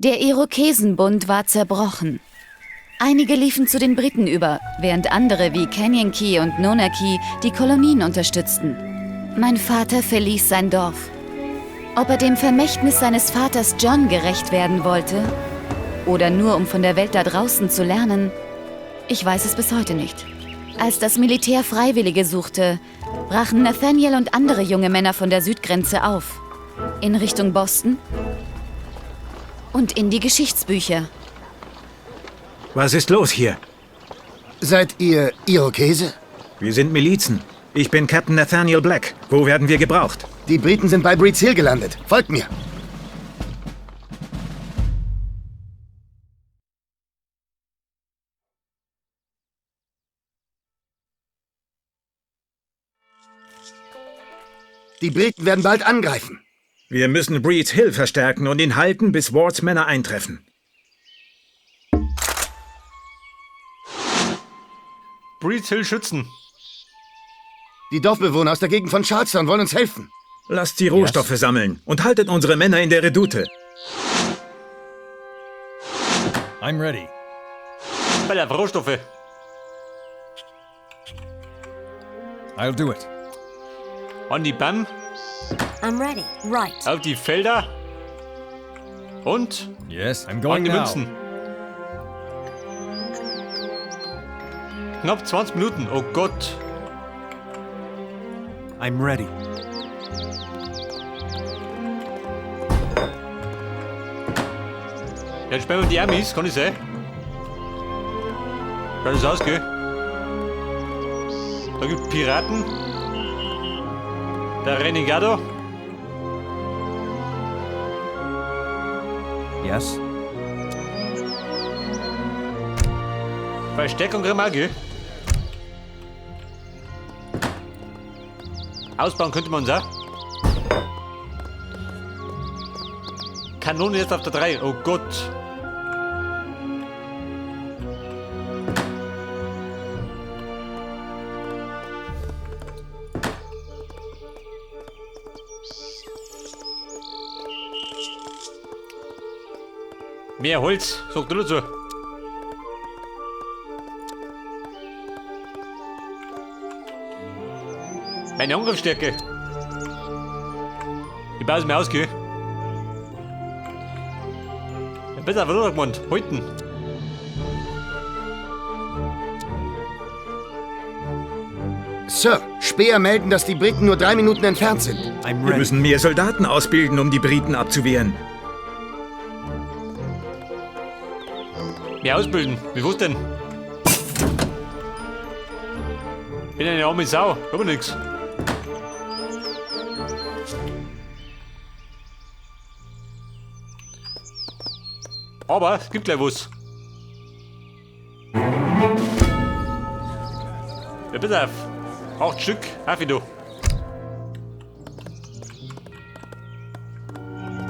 Der Irokesenbund war zerbrochen. Einige liefen zu den Briten über, während andere wie Canyon Key und Nona Key die Kolonien unterstützten. Mein Vater verließ sein Dorf. Ob er dem Vermächtnis seines Vaters John gerecht werden wollte oder nur um von der Welt da draußen zu lernen, ich weiß es bis heute nicht. Als das Militär Freiwillige suchte, brachen Nathaniel und andere junge Männer von der Südgrenze auf. In Richtung Boston und in die Geschichtsbücher. Was ist los hier? Seid ihr Irokese? Wir sind Milizen. Ich bin Captain Nathaniel Black. Wo werden wir gebraucht? Die Briten sind bei Breeds Hill gelandet. Folgt mir. Die Briten werden bald angreifen. Wir müssen Breeds Hill verstärken und ihn halten, bis Wards Männer eintreffen. Breeds Hill schützen. Die Dorfbewohner aus der Gegend von Charlestown wollen uns helfen. Lasst die Rohstoffe sammeln und haltet unsere Männer in der Redoute. I'm ready. Bei der Rohstoffe. I'll do it. An die BAM. I'm ready. Right. Auf die Felder. Und Yes, I'm an going die now. Münzen. Knapp 20 Minuten. Oh Gott. I'm ready. Jetzt sperren wir die Amis, kann ich sehen? Kann das ausgehen? Da gibt es Piraten. Der Renegado. Yes. Verstärkung kriegen wir auch, gell? Ausbauen könnte man auch. Kanone jetzt auf der 3. Oh Gott. Mehr Holz, sagt du dazu. Meine Angriffsstärke. Ich baue es mir aus, gell? Ja, besser wird er gemeint. Halten. Sir, Speer melden, dass die Briten nur 3 Minuten entfernt sind. I'm Wir ready. müssen mehr Soldaten ausbilden, um die Briten abzuwehren. Mehr ausbilden. Wie was denn? Bin eine arme Sau. Aber nix. Aber es gibt gleich was. Ja, pass auf. 8 Stück. Auf du.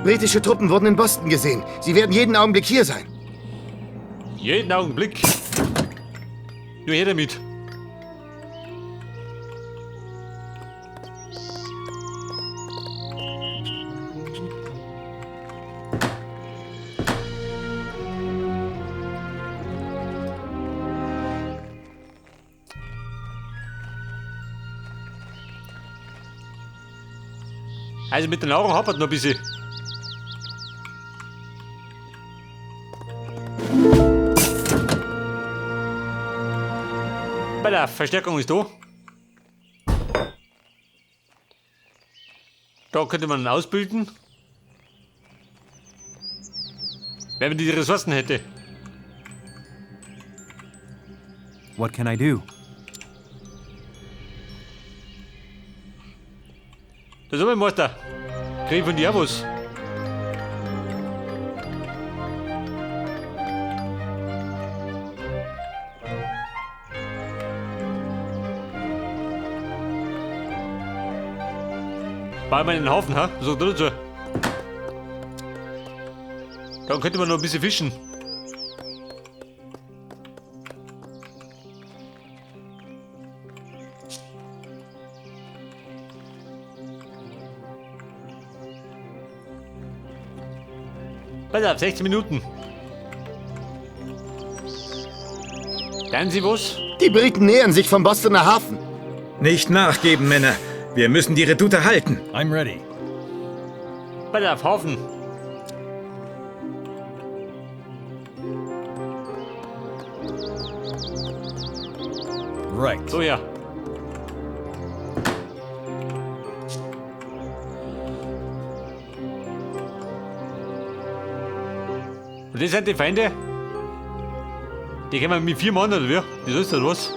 Britische Truppen wurden in Boston gesehen. Sie werden jeden Augenblick hier sein. Jeden Augenblick. Nur her damit. Also mit den Augen hapert noch ein bisschen. Bei der Verstärkung ist da. Da könnte man ausbilden. Wenn man die Ressourcen hätte. What can I do? Da sind wir, Meister. Krieg ich von dir auch was. Bau mal einen Hafen, ha? So, da dazu. Dann könnte man noch ein bisschen fischen. Pass auf, 16 Minuten. Dann Sie was? Die Briten nähern sich vom Bostoner Hafen. Nicht nachgeben, Männer. Wir müssen die Redoute halten. I'm ready. Pass auf, Hafen. Right. So, ja. Und das sind die Feinde? Die kommen mit 4 Mann, oder wie? Wieso ist das los?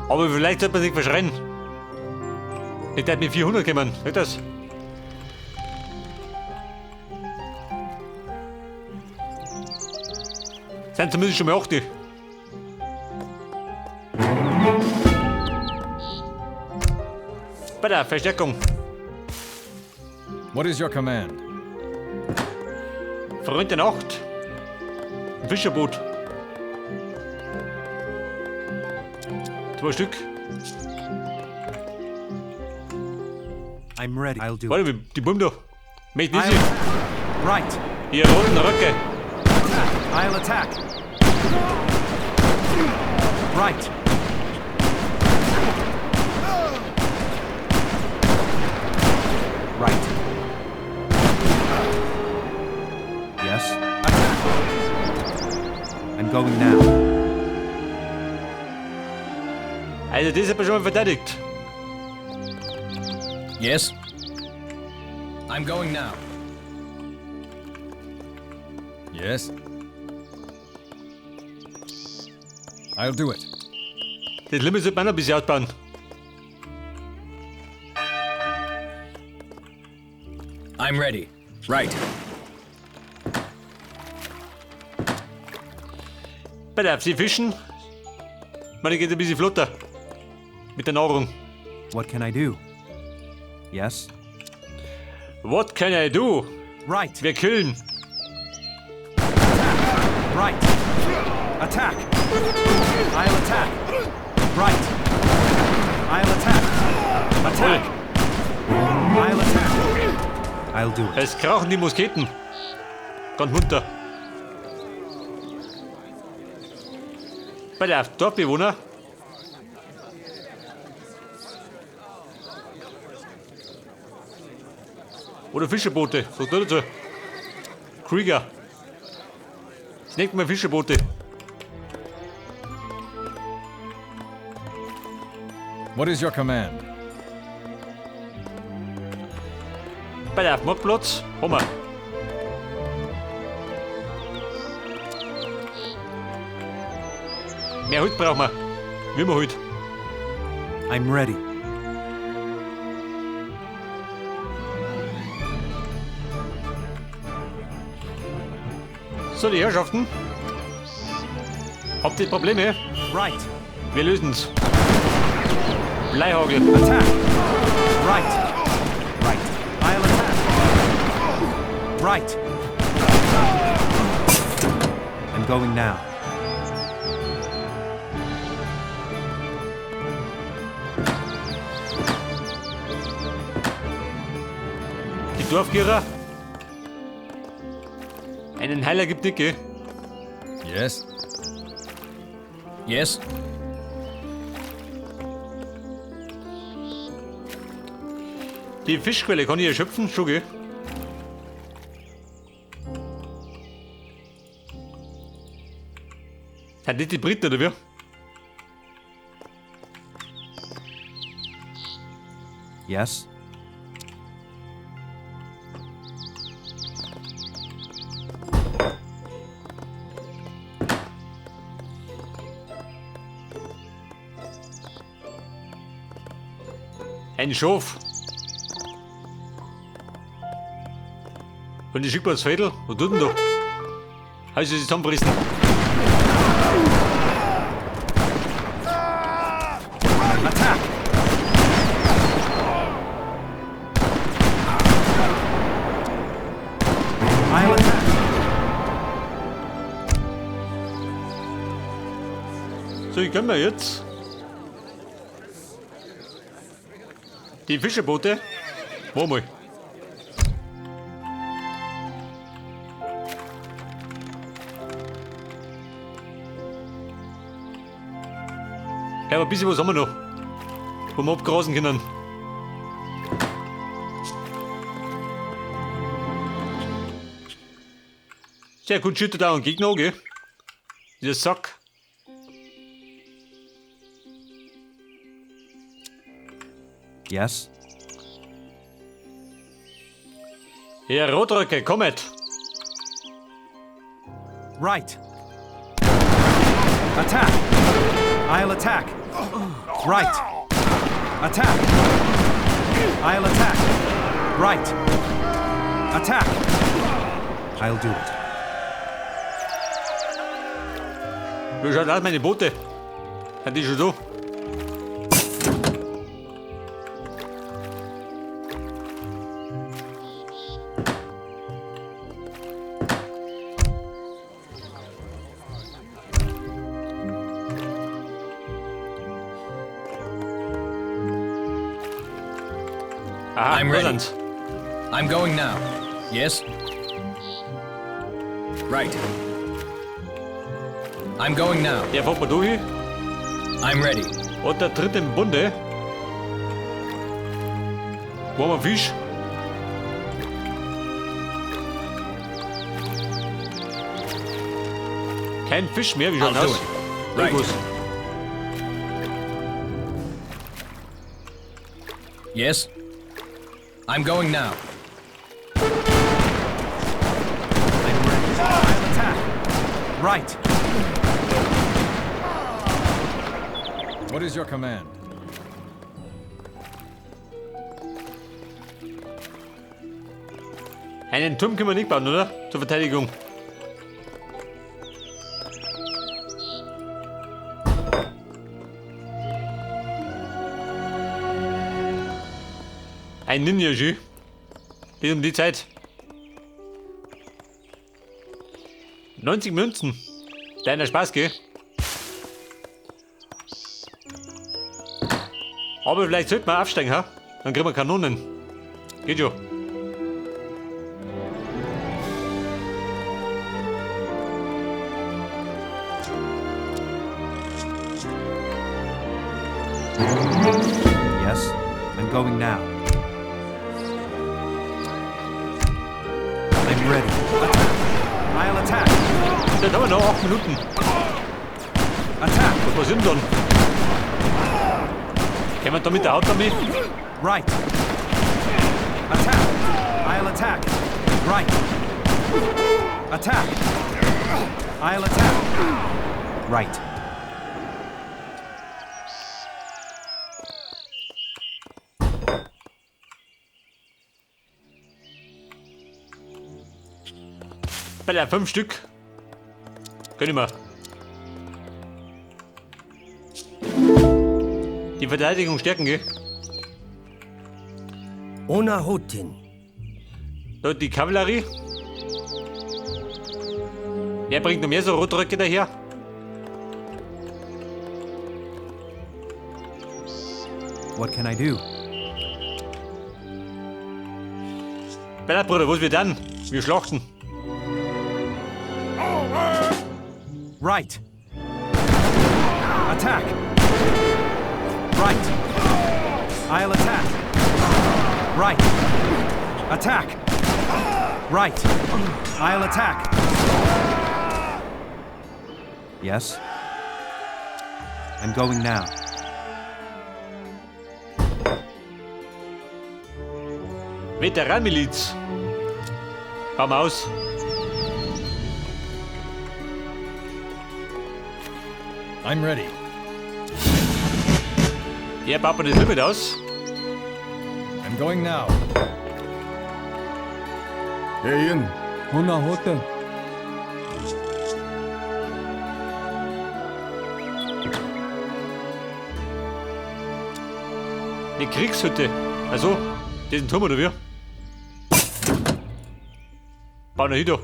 Aber vielleicht sollte man sich verschreien. Ich darf mit 400 kommen, nicht das? Sind zumindest schon mal 8. Bei der Verstärkung. What is your command? Freund der Nacht. Ein Fischerboot. 2 Stück. I'm ready. I'll do it. Warte, die Bumm da. Möchte nicht I'll sehen. attack. Right. Hier, roten Röcke. I'll attack. Right. Right. Yes. Attack. I'm going now. Also, das hat man schon mal verteidigt. Yes. I'm going now. Yes. I'll do it. Das Limit sollte man noch ein bisschen ausbauen. I'm ready. Right. Bei der Sie fischen. Man geht ein bisschen flotter. Mit der Nahrung. What can I do? Yes. What can I do? Right. Wir killen. Right. Attack. I'll attack. Right. I'll attack. Attack. I'll attack. I'll do it. Es krachen die Musketen. Ganz munter. Bei der Dorfbewohner. Oder Fischerboote. So tut dazu. Krieger. Das nennt man Fischerboote. What is your command? Bei der Marktplatz haben wir. Mehr Holz brauchen wir. Wie immer Holz. I'm ready. So, die Herrschaften. Habt ihr Probleme? Right. Wir lösen's. Bleihagel. Attack. Right. Right. I'll attack. Right. I'm going now. Die Dorfgierer. Einen Heiler gibt nicht, gell? Yes. Yes. Die Fischquelle kann ich erschöpfen, schon, gell? Sind nicht die Briten, oder wie? Yes. Ein Schaf. Und die schickt das Fädel. Was tut denn da? Hast du sie zusammengerissen? Attack. I'll attack. So, ich können wir jetzt. Die Fischerboote. Warte mal. Aber ein bisschen was haben wir noch. Wo wir abgrasen können. Sehr gut, schüttet auch einen Gegner an, gell? Dieser Sack. Yes. Ja, Röcke, kommet! Right. Attack. I'll attack. Right. Attack. I'll attack. Right. Attack. I'll do it. Wie schaut aus, meine Boote? Sind die schon da? Aha, I'm da ready. sind's. I'm going now. Yes? Right. I'm going now. Der fährt mal durch. I'm ready. Und der dritte im Bunde. Wo haben wir Fisch? Kein Fisch mehr, wie schaut I'll do aus? it. Right. Irgendwas. Yes? I'm going now. I'll attack. Right. What is your command? Einen Turm können wir nicht bauen, oder? Zur Verteidigung. Ein Ninja-Jü. Geht um die Zeit. 90 Münzen. Deiner Spaß, gell? Aber vielleicht sollten wir aufsteigen, ha? Dann kriegen wir Kanonen. Geht schon. Yes. I'm going now. I'm ready. I'll attack. Jetzt haben wir noch 8 Minuten. Attack. Was sind dann? Können wir da mit der Hauptarmee? Right. Attack. I'll attack. Right. Attack. I'll attack. Right. Bei der 5 Stück. Können wir. Die Verteidigung stärken, gell? Ona Hotin. Dort die Kavallerie. Wer bringt noch mehr so Rotröcke daher? What can I do? Bella, Bruder, was wir dann? Wir schlachten. Right. Attack. Right. I'll attack. Right. Attack. Right. I'll attack. Yes. I'm going now. Veteranmiliz. Bauen wir aus. I'm ready. Er baut mir das Limit aus. I'm going now. Sehen. Rote. Eine Kriegshütte. Also, diesen Turm oder wie? Bauen wir hin.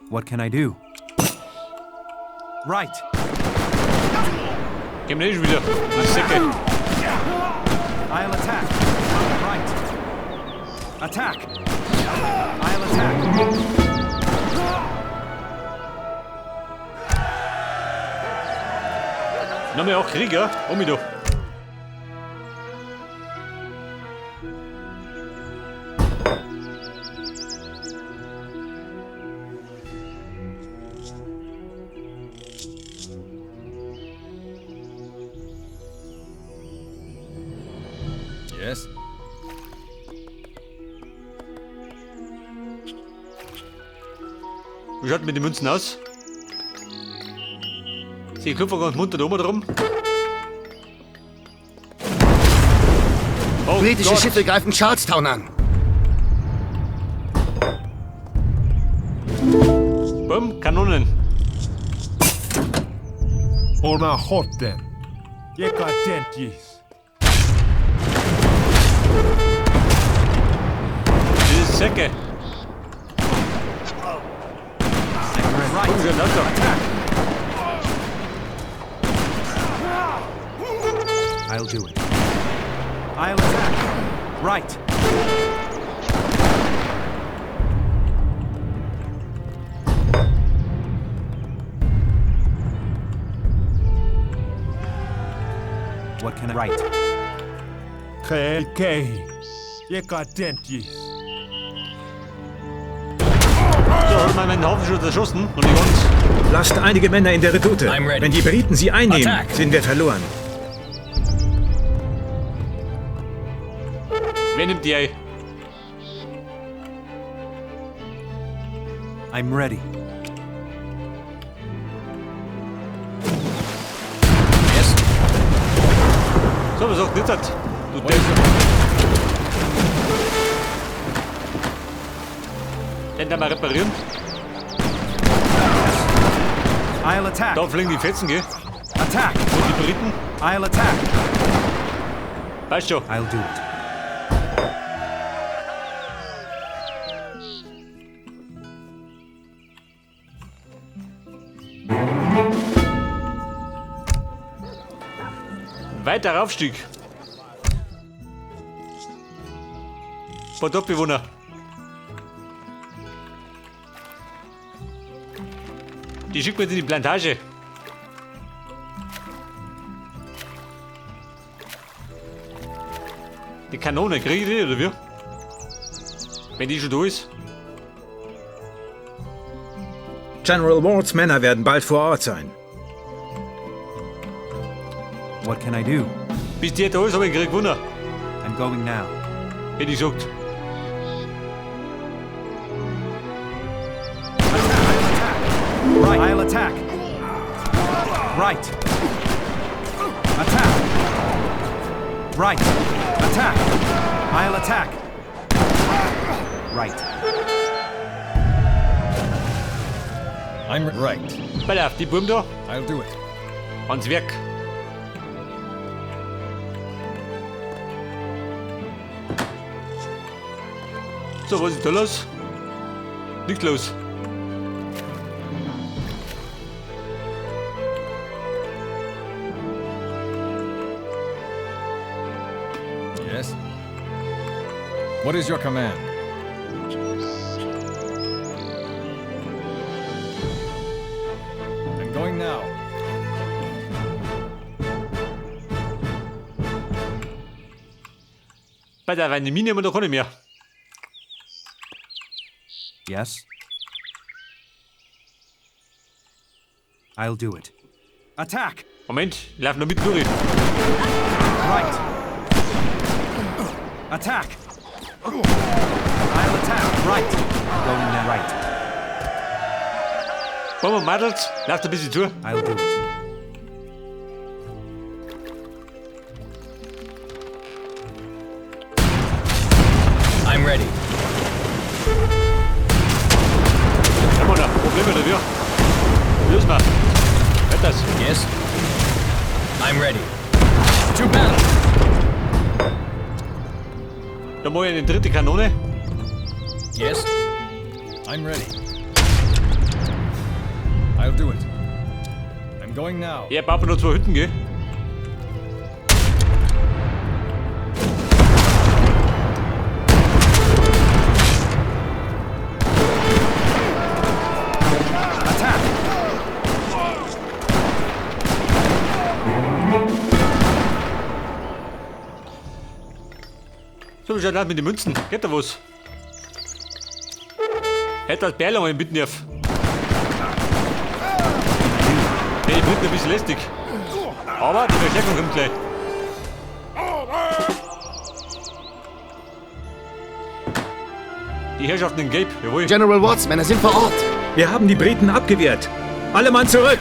What can I do? Right. Gehen wir nicht schon wieder. Das ist Säcke. I'll attack. Right. Attack. I'll attack. Nochmal 8 Krieger, mich da. Yes? Wie schaut mit den Münzen aus? Sie klopfen ganz munter da oben drum. Oh Britische Gott. Schiffe greifen Charlestown an. Bumm, Kanonen. Ona Rote. Decadentes. Diese Säcke. Komm schon, Alter. I'll do it. I'll attack. Right. What can I write? Decadentes. So, hat man meinen Haufenschuss erschossen und die ganz. Lasst einige Männer in der Redoute. I'm ready. Wenn die Briten sie einnehmen, Attack. sind wir verloren. Wer nimmt die ein? I'm ready. Yes. So, was sagt nicht das? Du Depp. Den da mal reparieren. I'll attack. Da fliegen die Fetzen, gell? Attack. Und die Briten. I'll attack. Weißt schon. I'll do it. Weiter Aufstieg. Paar Dorfbewohner. Die schickt man in die Plantage. Die Kanone, kriege ich die oder wie? Wenn die schon da ist. General Wards Männer werden bald vor Ort sein. What can I do? Bis die da ist, habe ich gekriegt Wunder. I'm going now. Hätte ich gesagt. Right. I'll attack. Right. Attack. Right. Attack. I'll attack. Right. I'm right. Pass auf, die Buben da, I'll do it. ans Werk. So, was ist da los? Nichts los. Yes? What is your command? I'm going now. Pass auf, eine Mine haben wir doch auch nicht mehr. Yes? I'll do it. Attack! Moment, ich lauf noch mit durch. Right. Attack! I'll attack. Right. Going now. Right. Bomber Madels, lauf ein bisschen zu. I'll do it. I'm ready. Haben wir da Probleme oder wie? Los mal. Hört das? Yes. I'm ready. To battle. Da mache ich eine dritte Kanone. Yes. I'm ready. I'll do it. I'm going now. Ja, baut mir noch 2 Hütten, gell? Attack! Du bist ja nicht mit den Münzen. Geht da was? Hätte das Bärl einmal bitten dürfen. Nee, ich bin ein bisschen lästig. Aber die Verstärkung kommt gleich. Die Herrschaften in Gelb, jawohl. General Watts, Männer sind vor Ort. Wir haben die Briten abgewehrt. Alle Mann zurück!